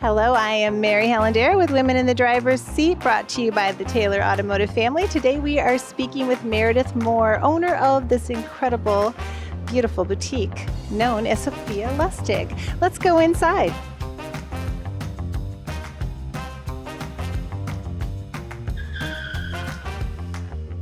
Hello, I am Mary Hellander with Women in the Driver's Seat, brought to you by the Taylor Automotive family. Today we are speaking with Meredith Moore, owner of this incredible, beautiful boutique known as Sophia Lustig. Let's go inside.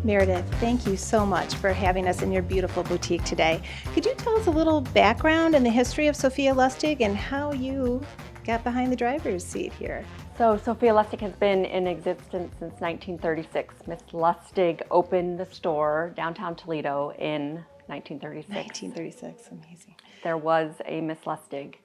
Meredith, thank you so much for having us in your beautiful boutique today. Could you tell us a little background and the history of Sophia Lustig and how you got behind the driver's seat here? So Sophia Lustig has been in existence since 1936. Miss Lustig opened the store downtown Toledo in 1936. 1936, amazing. There was a Miss Lustig,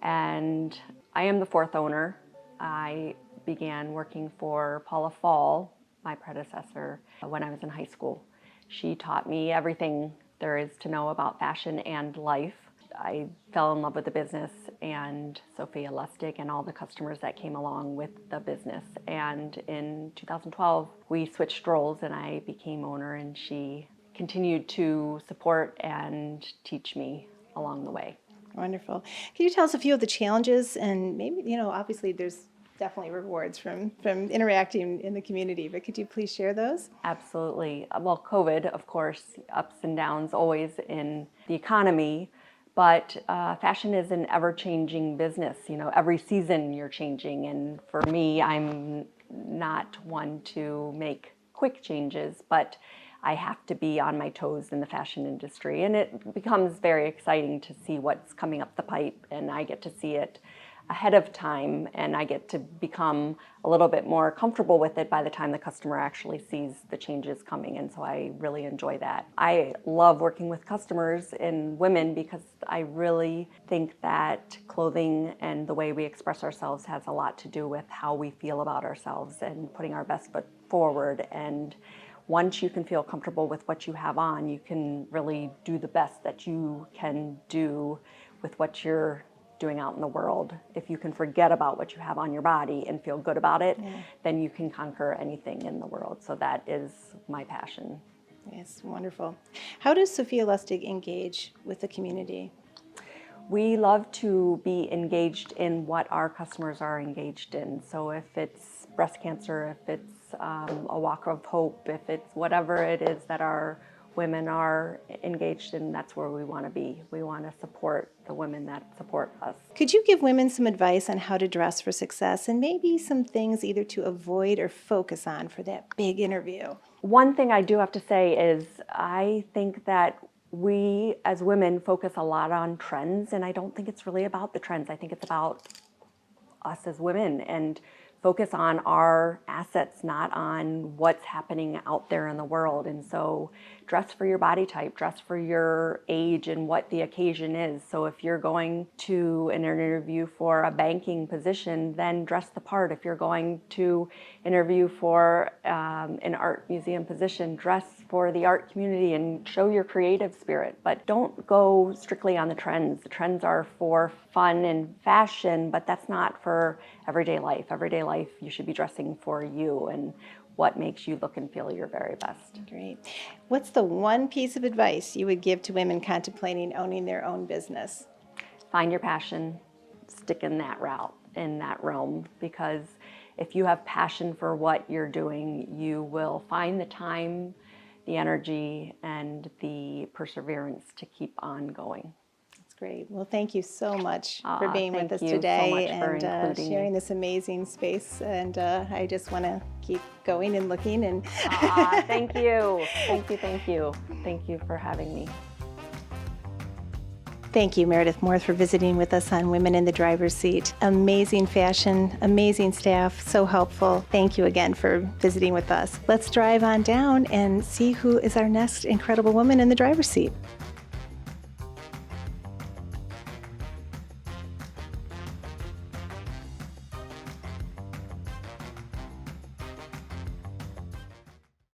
and I am the fourth owner. I began working for Paula Fall, my predecessor, when I was in high school. She taught me everything there is to know about fashion and life. I fell in love with the business and Sophia Lustig and all the customers that came along with the business. And in 2012, we switched roles and I became owner, and she continued to support and teach me along the way. Wonderful. Can you tell us a few of the challenges, and maybe, obviously there's definitely rewards from interacting in the community, but could you please share those? Absolutely. Well, COVID, of course, ups and downs always in the economy, but fashion is an ever-changing business. Every season you're changing, and for me, I'm not one to make quick changes, but I have to be on my toes in the fashion industry, and it becomes very exciting to see what's coming up the pipe, and I get to see it ahead of time, and I get to become a little bit more comfortable with it by the time the customer actually sees the changes coming, and so I really enjoy that. I love working with customers and women because I really think that clothing and the way we express ourselves has a lot to do with how we feel about ourselves and putting our best foot forward. And once you can feel comfortable with what you have on, you can really do the best that you can do with what you're doing out in the world. If you can forget about what you have on your body and feel good about it, then you can conquer anything in the world. So that is my passion. Yes, wonderful. How does Sophia Lustig engage with the community? We love to be engaged in what our customers are engaged in. So if it's breast cancer, if it's a walk of hope, if it's whatever it is that our women are engaged in, that's where we want to be. We want to support the women that support us. Could you give women some advice on how to dress for success, and maybe some things either to avoid or focus on for that big interview? One thing I do have to say is I think that we as women focus a lot on trends, and I don't think it's really about the trends. I think it's about us as women, and focus on our assets, not on what's happening out there in the world. And so dress for your body type, dress for your age and what the occasion is. So if you're going to an interview for a banking position, then dress the part. If you're going to interview for an art museum position, dress for the art community and show your creative spirit. But don't go strictly on the trends. The trends are for fun and fashion, but that's not for everyday life. Everyday life, you should be dressing for you and what makes you look and feel your very best. Great. What's the one piece of advice you would give to women contemplating owning their own business? Find your passion, stick in that route, in that realm, because if you have passion for what you're doing, you will find the time, the energy, and the perseverance to keep on going. Great. Well, thank you so much for being with us so today and sharing this amazing space. And I just want to keep going and looking. And thank you. Thank you. Thank you. Thank you for having me. Thank you, Meredith Moore, for visiting with us on Women in the Driver's Seat. Amazing fashion, amazing staff, so helpful. Thank you again for visiting with us. Let's drive on down and see who is our next incredible woman in the driver's seat.